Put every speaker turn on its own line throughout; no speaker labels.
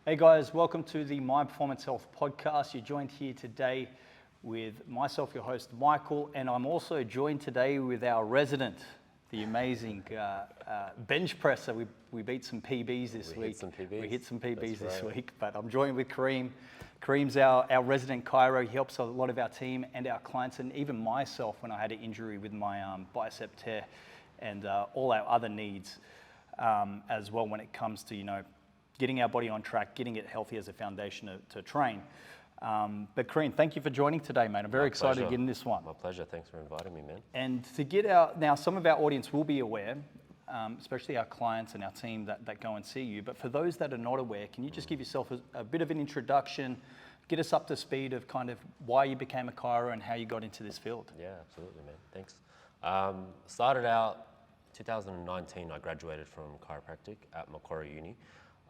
Hey guys, welcome to the My Performance Health podcast. You're joined here today with myself, your host, Michael, and I'm also joined today with our resident, the amazing bench presser. We beat some PBs this week. We hit some PBs this week, but I'm joined with Kareem. Kareem's our resident chiro. He helps a lot of our team and our clients, and even myself when I had an injury with my bicep tear and all our other needs as well when it comes to, getting our body on track, getting it healthy as a foundation to train. But Kareem, thank you for joining today, mate. I'm very excited to get in this one.
My pleasure. Thanks for inviting me, man.
And to get out, now some of our audience will be aware, especially our clients and our team that go and see you. But for those that are not aware, can you just give yourself a bit of an introduction, get us up to speed of kind of why you became a chiro and how you got into this field?
Yeah, absolutely, man. Thanks. Started out 2019, I graduated from chiropractic at Macquarie Uni.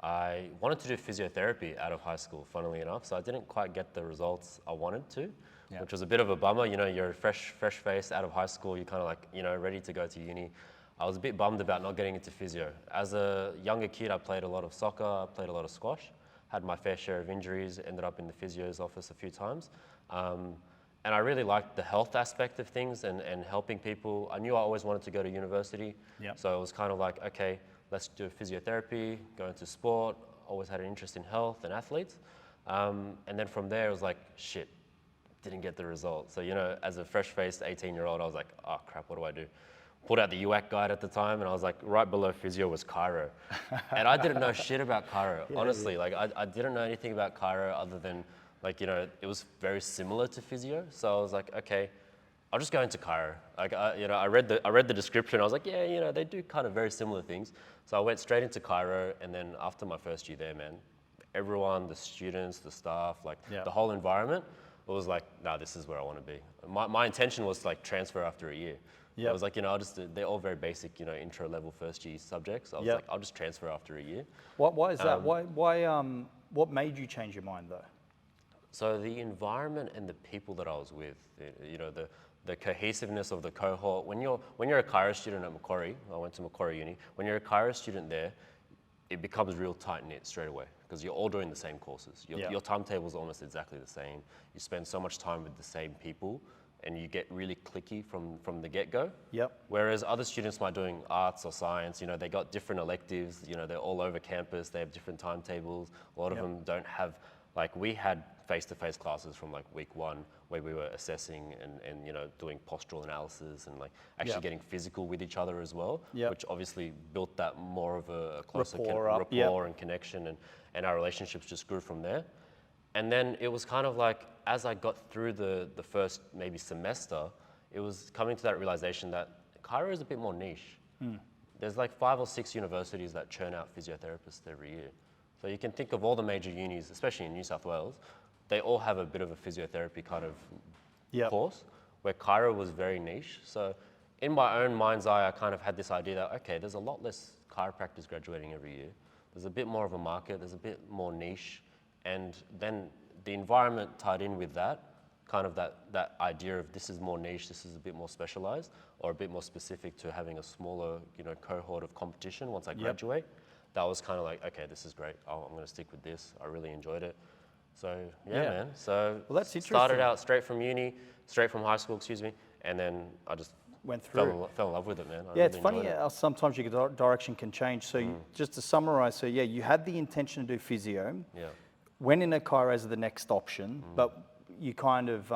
I wanted to do physiotherapy out of high school, funnily enough, so I didn't quite get the results I wanted to, which was a bit of a bummer. You're a fresh face out of high school, you're kind of like, ready to go to uni. I was a bit bummed about not getting into physio. As a younger kid, I played a lot of soccer, I played a lot of squash, had my fair share of injuries, ended up in the physio's office a few times. And I really liked the health aspect of things and helping people. I knew I always wanted to go to university, so it was kind of like, okay, let's do physiotherapy, go into sport, always had an interest in health and athletes. And then from there, it was like, shit, didn't get the results. So, as a fresh-faced 18-year-old, I was like, oh crap, what do I do? Pulled out the UAC guide at the time, and I was like, right below physio was chiro. And I didn't know shit about chiro, honestly. Like, I didn't know anything about chiro other than, like, it was very similar to physio. So I was like, okay, I'll just go into chiro. Like, I read the description. I was like, yeah, they do kind of very similar things. So I went straight into chiro, and then after my first year there, man, everyone, the students, the staff, like the whole environment, it was like, nah, this is where I want to be. My intention was to like transfer after a year. It was like, they're all very basic, intro level first year subjects. I was like, I'll just transfer after a year.
Why is that? What made you change your mind though?
So the environment and the people that I was with, the cohesiveness of the cohort. When you're a chiro student at Macquarie, I went to Macquarie Uni, when you're a chiro student there, it becomes real tight-knit straight away because you're all doing the same courses. Your timetable is almost exactly the same. You spend so much time with the same people and you get really cliquey from the get-go. Whereas other students might doing arts or science, they got different electives, they're all over campus, they have different timetables. A lot of them don't have, like we had face-to-face classes from like week one where we were assessing and doing postural analysis and like actually getting physical with each other as well, which obviously built that more of a closer rapport and connection, and our relationships just grew from there. And then it was kind of like, as I got through the first maybe semester, it was coming to that realization that chiro is a bit more niche. There's like 5 or 6 universities that churn out physiotherapists every year. So you can think of all the major unis, especially in New South Wales, they all have a bit of a physiotherapy kind of course, where chiro was very niche. So in my own mind's eye, I kind of had this idea that, okay, there's a lot less chiropractors graduating every year. There's a bit more of a market, there's a bit more niche. And then the environment tied in with that, kind of that idea of this is more niche, this is a bit more specialized, or a bit more specific to having a smaller, cohort of competition once I graduate. That was kind of like, okay, this is great. I'm going to stick with this. I really enjoyed it. So man. So
that's
started out straight from high school, and then I just
went through.
Fell in love with it, man.
It's funny how sometimes your direction can change. So just to summarize, so you had the intention to do physio. Went in a chiro as the next option, but you kind of,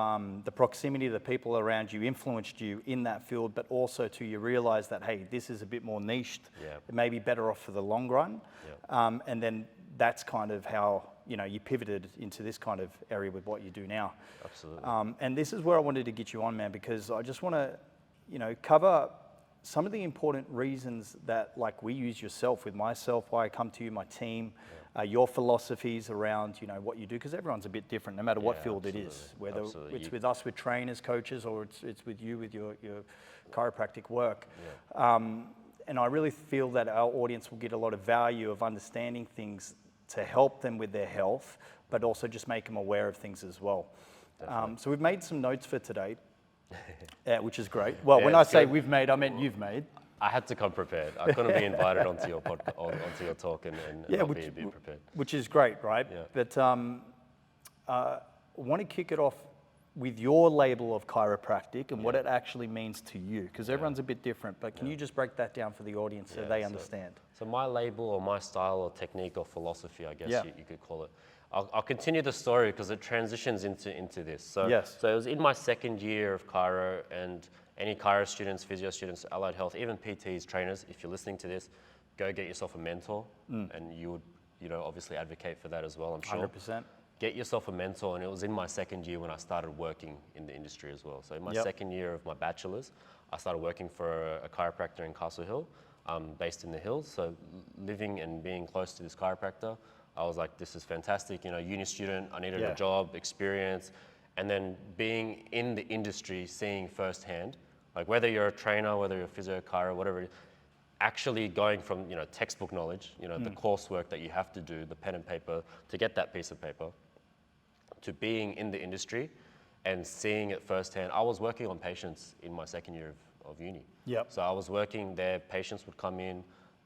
the proximity of the people around you influenced you in that field, but also you realize that, hey, this is a bit more niched. It may be better off for the long run. And then that's kind of how, you pivoted into this kind of area with what you do now.
Absolutely.
And this is where I wanted to get you on, man, because I just want to, cover some of the important reasons that, like, we use yourself with myself, why I come to you, my team, your philosophies around, what you do, because everyone's a bit different, no matter what field it is, whether it's with us, with trainers, coaches, or it's with you, with your chiropractic work. And I really feel that our audience will get a lot of value of understanding things to help them with their health, but also just make them aware of things as well. So we've made some notes for today, which is great. Well, when I say we've made, I meant you've made.
I had to come prepared. I couldn't be invited onto your onto your talk and not be prepared.
Which is great, right?
Yeah.
But I want to kick it off with your label of chiropractic and what it actually means to you, because everyone's a bit different. But can you just break that down for the audience so they understand?
So my label or my style or technique or philosophy, I guess you could call it. I'll continue the story because it transitions into this. So, so it was in my second year of chiro, and any chiro students, physio students, allied health, even PTs, trainers, if you're listening to this, go get yourself a mentor, and you would, you know, obviously advocate for that as well, I'm sure.
100%.
Get yourself a mentor, and it was in my second year when I started working in the industry as well. So in my second year of my bachelor's, I started working for a chiropractor in Castle Hill, based in the hills. So living and being close to this chiropractor, I was like, this is fantastic. You know, uni student, I needed a job, experience, and then being in the industry, seeing firsthand, like whether you're a trainer, whether you're a physio, chiro, whatever it is, actually going from, you know, textbook knowledge, you know, the coursework that you have to do, the pen and paper to get that piece of paper, to being in the industry and seeing it firsthand. I was working on patients in my second year of uni. So I was working there, patients would come in,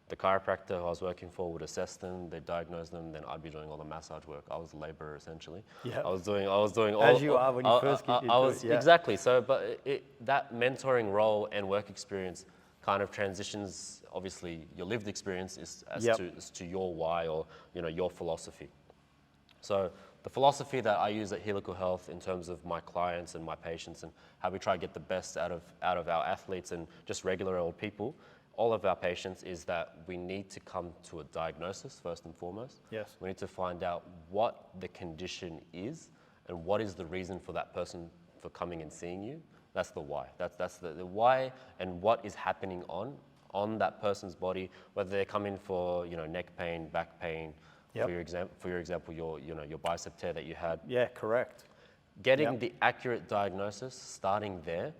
the chiropractor I was working for would assess them, they'd diagnose them, then I'd be doing all the massage work. I was a laborer essentially. I was doing all.
As you are when you first get into it.
Exactly. So, but that mentoring role and work experience kind of transitions. Obviously, your lived experience is as to your why or, you know, your philosophy. So the philosophy that I use at Helical Health in terms of my clients and my patients and how we try to get the best out of our athletes and just regular old people, all of our patients, is that we need to come to a diagnosis first and foremost. We need to find out what the condition is and what is the reason for that person for coming and seeing you. That's the why. That's the why and what is happening on that person's body, whether they're coming for, you know, neck pain, back pain, for your example, your bicep tear that you had.
Correct.
Getting the accurate diagnosis, starting there,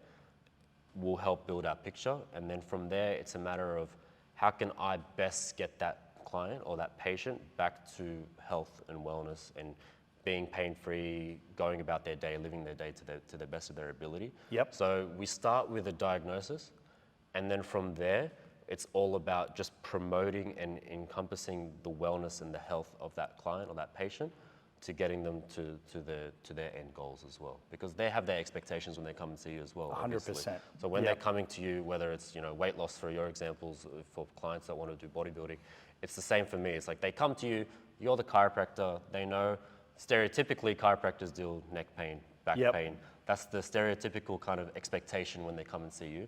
will help build our picture, and then from there, it's a matter of how can I best get that client or that patient back to health and wellness and being pain-free, going about their day, living their day to the best of their ability. So we start with a diagnosis, and then from there, it's all about just promoting and encompassing the wellness and the health of that client or that patient to getting them to their end goals as well, because they have their expectations when they come and see you as well.
100%.
So when they're coming to you, whether it's, you know, weight loss for your examples, for clients that want to do bodybuilding, it's the same for me. It's like they come to you, you're the chiropractor, they know stereotypically chiropractors deal neck pain, back pain. That's the stereotypical kind of expectation when they come and see you.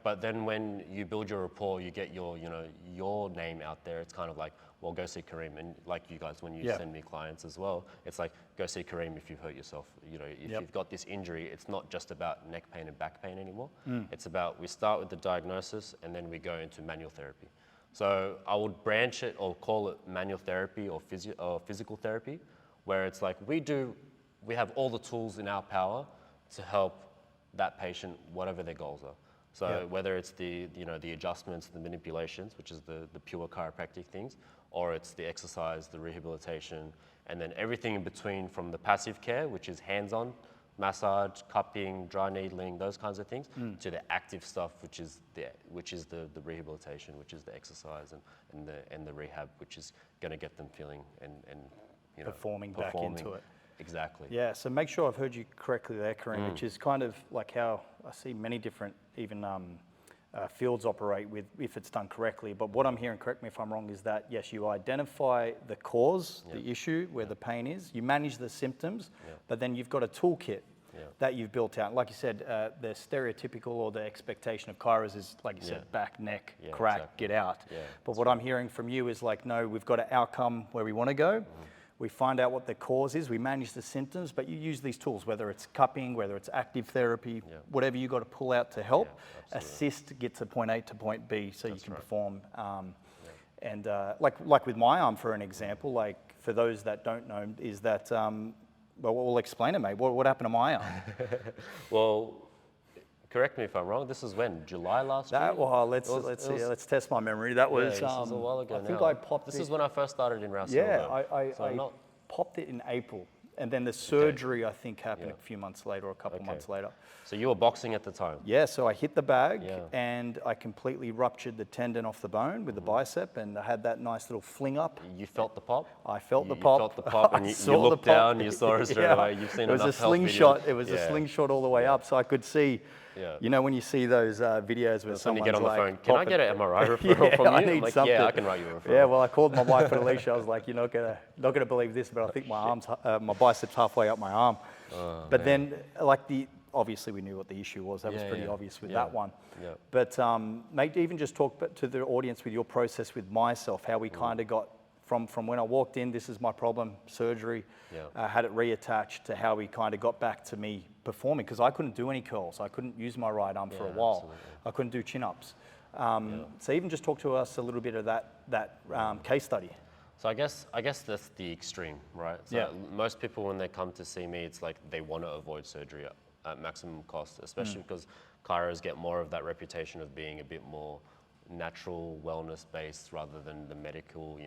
But then when you build your rapport, you get your, you know, your name out there. It's kind of like, well, go see Kareem. And like you guys, when you send me clients as well, it's like, go see Kareem if you've hurt yourself. You know, if you've got this injury, it's not just about neck pain and back pain anymore. It's about, we start with the diagnosis and then we go into manual therapy. So I would branch it or call it manual therapy or physical therapy, where it's like we have all the tools in our power to help that patient, whatever their goals are. So whether it's the adjustments, the manipulations, which is the pure chiropractic things, or it's the exercise, the rehabilitation, and then everything in between, from the passive care, which is hands-on, massage, cupping, dry needling, those kinds of things, to the active stuff, which is the rehabilitation, which is the exercise and the rehab, which is going to get them feeling and you know,
performing back into it.
Exactly.
Yeah, so make sure I've heard you correctly there, Kareem, which is kind of like how I see many different even fields operate with, if it's done correctly. But what I'm hearing, correct me if I'm wrong, is that yes, you identify the cause, the issue, where the pain is, you manage the symptoms, but then you've got a toolkit that you've built out. Like you said, the stereotypical or the expectation of chiros is, like you said, back, neck, crack, get out. But what I'm hearing from you is like, no, we've got an outcome where we want to go. We find out what the cause is, we manage the symptoms, but you use these tools, whether it's cupping, whether it's active therapy, whatever you got to pull out to help assist get to point A to point B so you can perform. And like with my arm, for an example, like for those that don't know, is that, well, we'll explain it, mate. What happened to my arm?
Well, correct me if I'm wrong. This is when, July last year?
Well, let's test my memory. That was,
this was a while ago
I think
now.
I popped
This is when I first started in Rouse Hill.
I popped it in April. And then the surgery, I think, happened
Yeah.
a few months later or a couple
Okay.
months later.
So you were boxing at the time.
Yeah, so I hit the bag
Yeah.
and I completely ruptured the tendon off the bone with the bicep, and I had that nice little fling up.
You felt the pop?
I felt
You
the pop.
felt the pop, and
I
you
saw the
looked
pop.
down, you saw it straight
Yeah.
away. You've seen
It was a
enough health videos.
slingshot. It was a
Yeah.
slingshot all the way
Yeah.
up, so I could see.
Yeah.
You know when you see those videos where
When
someone's
you get on the
like,
phone, can I get an MRI referral
yeah,
from you?
I need
I'm like,
something.
yeah, I can write you a referral.
Yeah, well, I called my wife and Alicia. I was like, you're not gonna believe this, but I think my bicep's halfway up my arm. But then, obviously we knew what the issue was. That was
Yeah,
pretty
yeah.
obvious with
Yeah.
that one.
Yeah.
But mate, even just talk to the audience with your process with myself, how we kind of got from when I walked in, this is my problem, surgery,
Yeah.
had it reattached, to how we kind of got back to me performing, because I couldn't do any curls. I couldn't use my right arm for a
Yeah,
while.
absolutely.
I couldn't do chin-ups. So even just talk to us a little bit of that case study.
So I guess that's the extreme, right? So
Yeah.
most people, when they come to see me, it's like they want to avoid surgery at maximum cost, especially because chiros get more of that reputation of being a bit more natural, wellness based rather than the medical,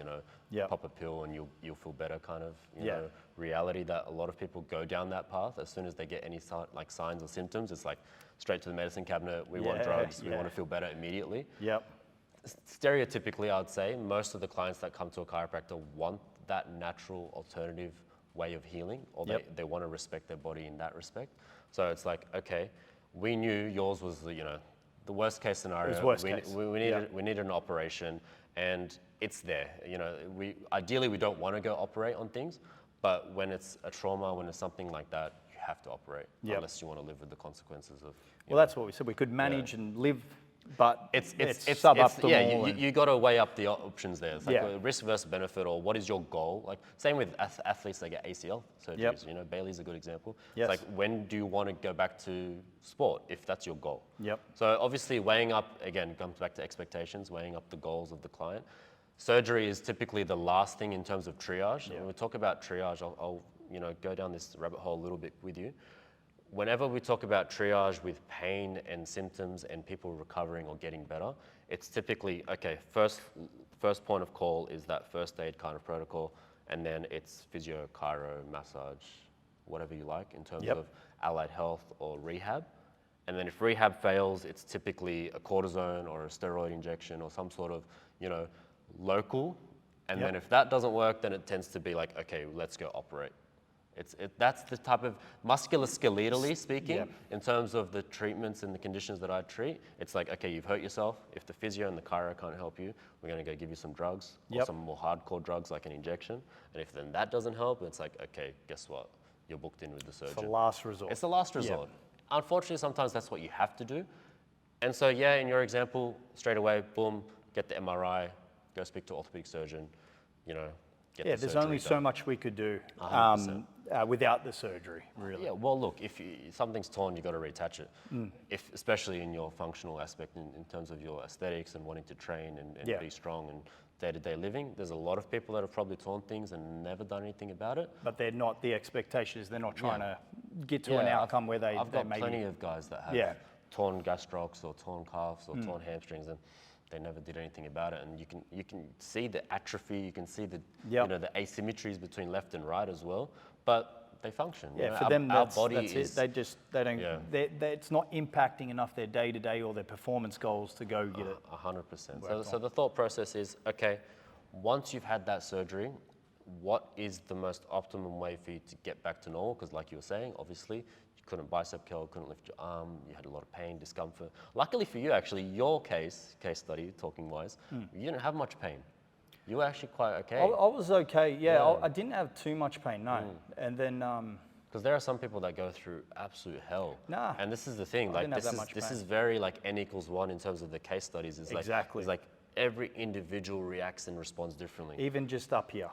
Yeah.
pop a pill and you'll feel better kind of,
Yeah.
reality that a lot of people go down that path. As soon as they get any signs or symptoms, it's like straight to the medicine cabinet. We want
Yeah,
drugs. We
yeah.
want to feel better immediately.
Yep.
Stereotypically, I'd say most of the clients that come to a chiropractor want that natural alternative way of healing, or
Yep.
they want to respect their body in that respect. So it's like, okay, we knew yours was the worst case scenario.
It was worst
we,
case.
we needed an operation, and it's there. Ideally we don't want to go operate on things, but when it's a trauma, when it's something like that, you have to operate
Yep.
unless you want to live with the consequences of.
Well, that's what we said. We could manage and live, but
It's
suboptimal.
yeah,
and-
you got to weigh up the options there. It's like
Yeah.
a risk versus benefit, or what is your goal? Like same with athletes that get ACL surgeries.
Yep.
Bailey's a good example.
Yes.
It's like, when do you want to go back to sport if that's your goal?
Yep.
So obviously weighing up, again, comes back to expectations, weighing up the goals of the client. Surgery is typically the last thing in terms of triage.
Yeah.
When we talk about triage, I'll go down this rabbit hole a little bit with you. Whenever we talk about triage with pain and symptoms and people recovering or getting better, it's typically, okay, first point of call is that first aid kind of protocol, and then it's physio, chiro, massage, whatever you like in terms
Yep.
of allied health or rehab. And then if rehab fails, it's typically a cortisone or a steroid injection or some sort of, local. And
Yep.
then if that doesn't work, then it tends to be like, okay, let's go operate. That's the type of musculoskeletally speaking,
Yep.
in terms of the treatments and the conditions that I treat. It's like, okay, you've hurt yourself. If the physio and the chiro can't help you, we're going to go give you some drugs or
Yep.
some more hardcore drugs like an injection. And if then that doesn't help, it's like, okay, guess what? You're booked in with the surgeon.
It's the last resort.
It's the last resort. Unfortunately, sometimes that's what you have to do. And so, yeah, in your example, straight away, boom, get the MRI, go speak to an orthopedic surgeon, get the
there's
surgery
only
done.
so much we could do
100%.
without the surgery, really.
Yeah, well, look, if something's torn, you got to reattach it. Especially in your functional aspect, in terms of your aesthetics and wanting to train and
Yeah.
be strong and day-to-day living. There's a lot of people that have probably torn things and never done anything about it.
But they're not, the expectation is they're not trying
Yeah.
to get to an outcome where they
I've got
maybe.
plenty of guys that have
Yeah.
torn gastrocs or torn calves or torn hamstrings, and they never did anything about it. And you can see the atrophy, you can see the
Yep.
the asymmetries between left and right as well. But they function.
Yeah, for
our,
them,
our
that's
body
it.
is.
They don't,
Yeah.
it's not impacting enough their day-to-day or their performance goals to go get it.
100%.
Worked
So the thought process is, okay, once you've had that surgery, what is the most optimum way for you to get back to normal? Because like you were saying, obviously, you couldn't bicep curl, couldn't lift your arm, you had a lot of pain, discomfort. Luckily for you, actually, your case study, talking wise, you didn't have much pain. You were actually quite okay.
I was okay, yeah.
Yeah.
I didn't have too much pain, no. And then,
Because there are some people that go through absolute hell.
Nah.
And this is the thing,
I
like
didn't have
this
that
is
much
this
pain.
is very like N=1 in terms of the case studies. It's
Exactly.
It's like every individual reacts and responds differently.
even just up here,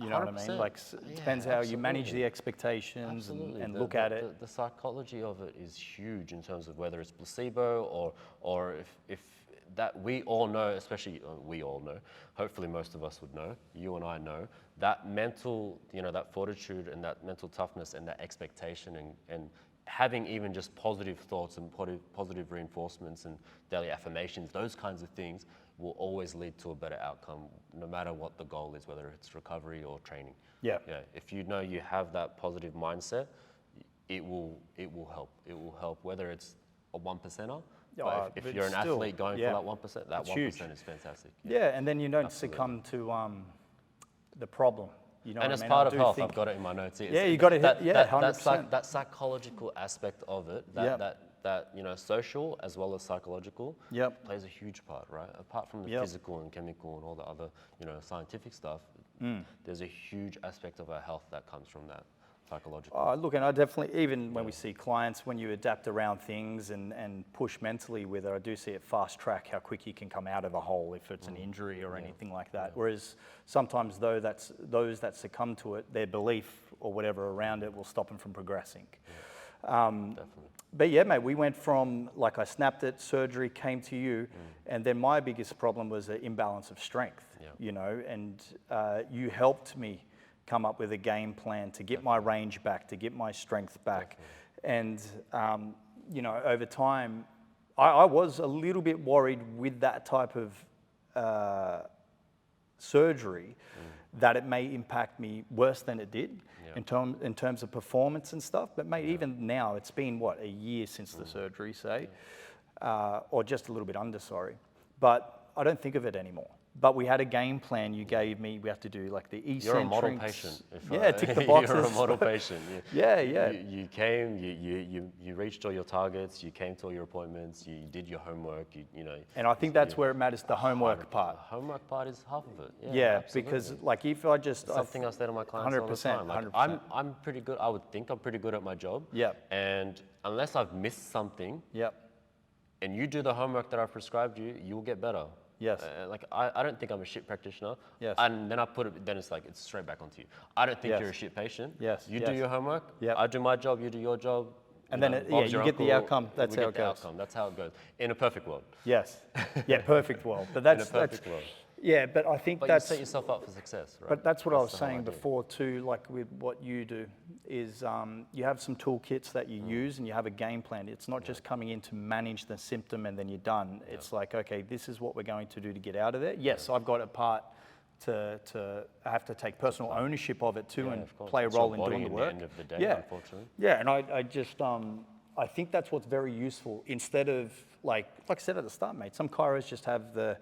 you know what I mean?
100%.
Like, it depends how you manage
absolutely.
the expectations and
The-
look
the-
at it.
The psychology of it is huge in terms of whether it's placebo or if that we all know, especially we all know, hopefully most of us would know, you and I know, that mental, that fortitude and that mental toughness and that expectation and having even just positive thoughts and positive reinforcements and daily affirmations, those kinds of things will always lead to a better outcome, no matter what the goal is, whether it's recovery or training.
Yeah.
Yeah. If you know you have that positive mindset, it will help. It will help, whether it's a 1%er. But if you're an athlete going for that 1%, that 1% is fantastic.
Yeah, and then you don't succumb to the problem. You know
and
what
as
I mean?
part of health, I've got it in my notes here.
Yeah, you got it. Yeah, 100%.
That psychological aspect of it, that social as well as psychological, plays a huge part, right? Apart from the physical and chemical and all the other, scientific stuff, there's a huge aspect of our health that comes from that psychological.
Look, and I definitely, even when we see clients, when you adapt around things and push mentally with it, I do see it fast track how quick you can come out of a hole if it's an injury or anything like that. Whereas sometimes those that succumb to it, their belief or whatever around it will stop them from progressing.
Definitely.
But yeah, mate, we went from, like, I snapped it, surgery came to you, and then my biggest problem was an imbalance of strength, and you helped me come up with a game plan to get my range back, to get my strength back. And, over time, I was a little bit worried with that type of surgery that it may impact me worse than it did in terms of performance and stuff. But mate, even now, it's been, a year since the surgery, say, or just a little bit under, sorry. But I don't think of it anymore. But we had a game plan you gave me. We have to do like the eccentrics.
You're a model patient.
Tick the boxes.
You're a model patient.
Yeah.
You came. You reached all your targets. You came to all your appointments. You did your homework.
And I think that's where it matters. The homework part.
The homework part is half of it.
Yeah, because like if I just
something I say to my clients all the time. Like,
100%.
I'm pretty good. I would think I'm pretty good at my job.
Yeah.
And unless I've missed something.
Yep.
And you do the homework that I've prescribed you, you will get better.
Yes.
I don't think I'm a shit practitioner.
Yes.
And then it's straight back onto you. I don't think you're a shit patient.
Yes.
You do your homework.
Yep.
I do my job. You do your job.
And then you get the outcome. That's how it goes.
That's how it goes. In a perfect world.
Yes. Yeah, perfect world. But that's
in a perfect world.
Yeah, but I think
but
that's...
you set yourself up for success, right?
But that's what I was saying before too, like with what you do, is you have some toolkits that you use and you have a game plan. It's not just coming in to manage the symptom and then you're done. It's like, okay, this is what we're going to do to get out of there. Yes, I've got a part to I have to take personal ownership of it too and play a role in doing the work.
At the end of the day, unfortunately.
Yeah, and I just, I think that's what's very useful. Instead of, like I said at the start, mate, some chiros just have the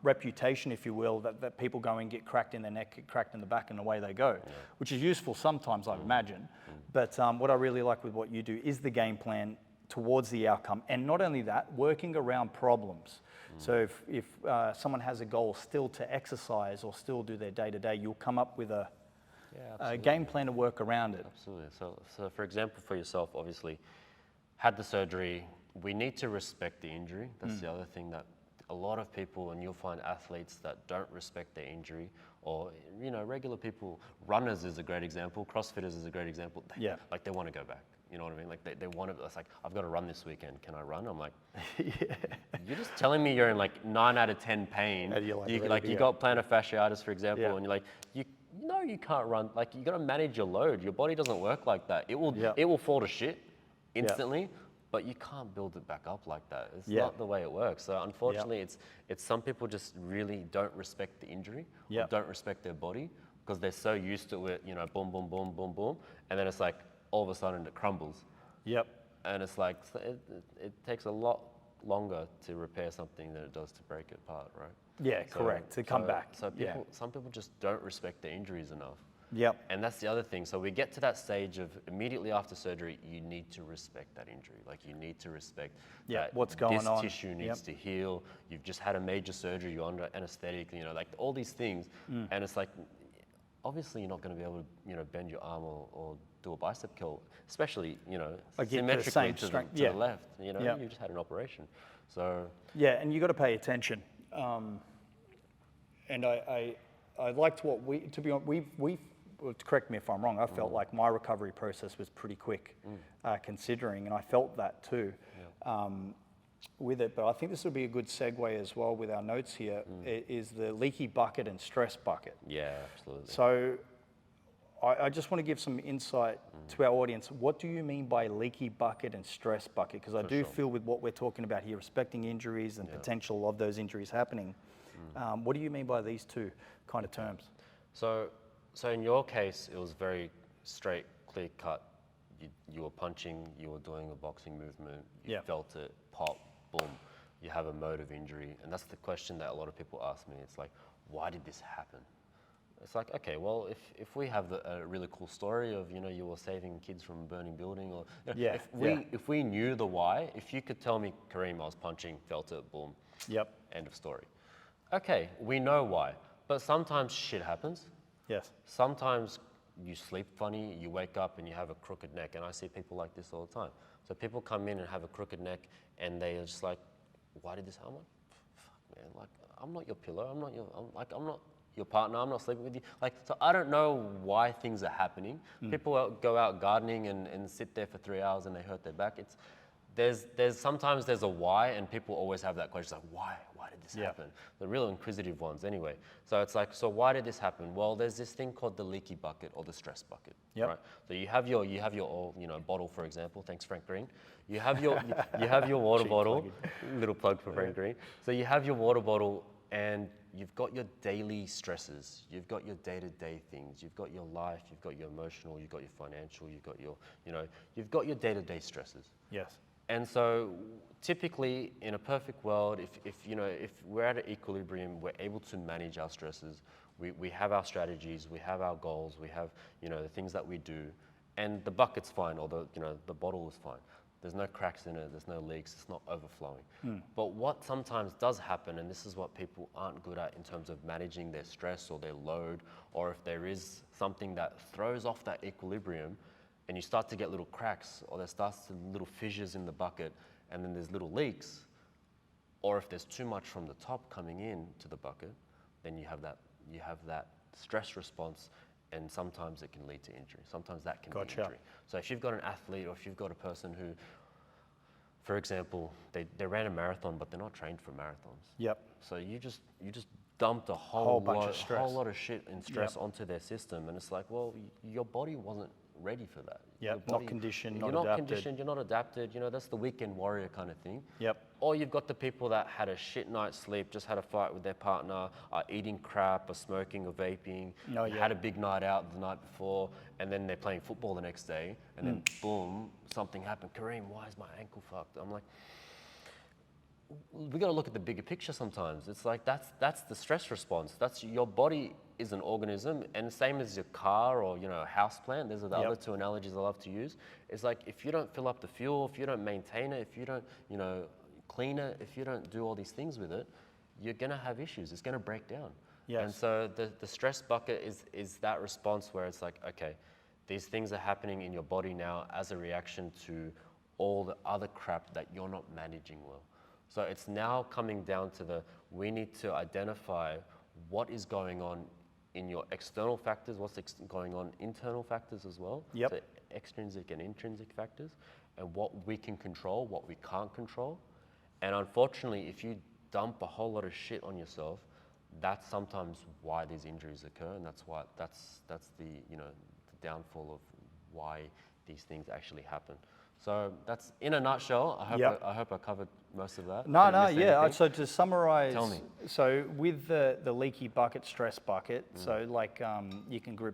reputation, if you will, that people go and get cracked in their neck, get cracked in the back, and away they go, which is useful sometimes, I imagine. But what I really like with what you do is the game plan towards the outcome. And not only that, working around problems. So if someone has a goal still to exercise or still do their day-to-day, you'll come up with a game plan to work around it.
Absolutely. So for example, for yourself, obviously, had the surgery, we need to respect the injury. That's the other thing that a lot of people, and you'll find athletes that don't respect their injury, or regular people. Runners is a great example. CrossFitters is a great example. They want to go back. You know what I mean? Like they want to. It's like, I've got to run this weekend. Can I run? I'm like, you're just telling me you're in like 9 out of 10 pain. You got plantar fasciitis, for example, and you're like, you can't run. Like, you got to manage your load. Your body doesn't work like that. It will fall to shit instantly. But you can't build it back up like that. It's not the way it works. So unfortunately, it's some people just really don't respect the injury, or don't respect their body, because they're so used to it, boom, boom, boom, boom, boom. And then it's like, all of a sudden it crumbles. Yep. And it's like, it takes a lot longer to repair something than it does to break it apart, right?
Yeah, correct, to come back.
So some people just don't respect their injuries enough.
Yep.
And that's the other thing. So we get to that stage of immediately after surgery, you need to respect that injury. Like, you need to respect that
what's going on.
This tissue needs to heal. You've just had a major surgery. You're under anesthetic. Like all these things. And it's like, obviously, you're not going to be able to, bend your arm or do a bicep curl, especially, symmetrically to the left. You just had an operation. So
and you got to pay attention. And I liked what we correct me if I'm wrong, I felt like my recovery process was pretty quick, considering, and I felt that too with it. But I think this would be a good segue as well with our notes here, is the leaky bucket and stress bucket.
Yeah, absolutely.
So I just want to give some insight to our audience. What do you mean by leaky bucket and stress bucket? Because I do feel with what we're talking about here, respecting injuries and potential of those injuries happening, what do you mean by these two kind of terms?
So in your case, it was very straight, clear cut. You were punching, you were doing a boxing movement, you felt it, pop, boom. You have a mode of injury. And that's the question that a lot of people ask me. It's like, why did this happen? It's like, okay, well, if we have a really cool story of, you were saving kids from a burning building, or if we knew the why, if you could tell me, Kareem, I was punching, felt it, boom, end of story. Okay, we know why, but sometimes shit happens.
Yes. Sometimes
you sleep funny, you wake up and you have a crooked neck, and I see people like this all the time. So people come in and have a crooked neck, and they're just like, why did this happen? I'm like, fuck, man, like, I'm not your pillow, I'm not your partner, I'm not sleeping with you. Like, so I don't know why things are happening. People go out gardening and sit there for 3 hours and they hurt their back. Sometimes there's a why, and people always have that question, like, why did this happen? The real inquisitive ones anyway. So it's like, so why did this happen? Well, there's this thing called the leaky bucket or the stress bucket, right? So you have your bottle, for example. Thanks, Frank Green. You have your water bottle. Little plug for Frank Green. So you have your water bottle, and you've got your daily stresses, you've got your day-to-day things, you've got your life, you've got your emotional, you've got your financial, you've got your day-to-day stresses.
Yes.
And so typically in a perfect world, if we're at an equilibrium, we're able to manage our stresses, we have our strategies, we have our goals, we have, the things that we do, and the bucket's fine, or the bottle is fine. There's no cracks in it, there's no leaks, it's not overflowing. But what sometimes does happen, and this is what people aren't good at in terms of managing their stress or their load, or if there is something that throws off that equilibrium, and you start to get little cracks, or there starts to little fissures in the bucket, and then there's little leaks, or if there's too much from the top coming in to the bucket, then you have that stress response, and sometimes it can lead to injury. Sometimes that can be injury. So if you've got an athlete, or if you've got a person who, for example, they ran a marathon, but they're not trained for marathons.
Yep.
So you just dumped a whole lot of shit and stress onto their system, and it's like, well, your body wasn't ready for that.
Yep. Not conditioned, not
adapted. You're not
adapted.
conditioned, you're not adapted. That's the weekend warrior kind of thing.
Yep.
Or you've got the people that had a shit night's sleep, just had a fight with their partner, are eating crap, or smoking, or vaping, had a big night out the night before, and then they're playing football the next day, and then boom, something happened. Kareem, why is my ankle fucked? I'm like, we got to look at the bigger picture sometimes. It's like, that's the stress response. That's your body is an organism, and same as your car or a house plant. Those are the other two analogies I love to use. It's like, if you don't fill up the fuel, if you don't maintain it, if you don't clean it, if you don't do all these things with it, you're gonna have issues. It's gonna break down.
Yes.
And so the stress bucket is that response where it's like, okay, these things are happening in your body now as a reaction to all the other crap that you're not managing well. So it's now coming down to we need to identify what is going on in your external factors, what's going on internal factors as well.
Yep.
So extrinsic and intrinsic factors, and what we can control, what we can't control. And unfortunately, if you dump a whole lot of shit on yourself, that's sometimes why these injuries occur, and that's the the downfall of why these things actually happen. So that's in a nutshell. I hope I covered most of that.
Yeah. So to summarize,
Tell me.
So with the leaky bucket, stress bucket, so like you can group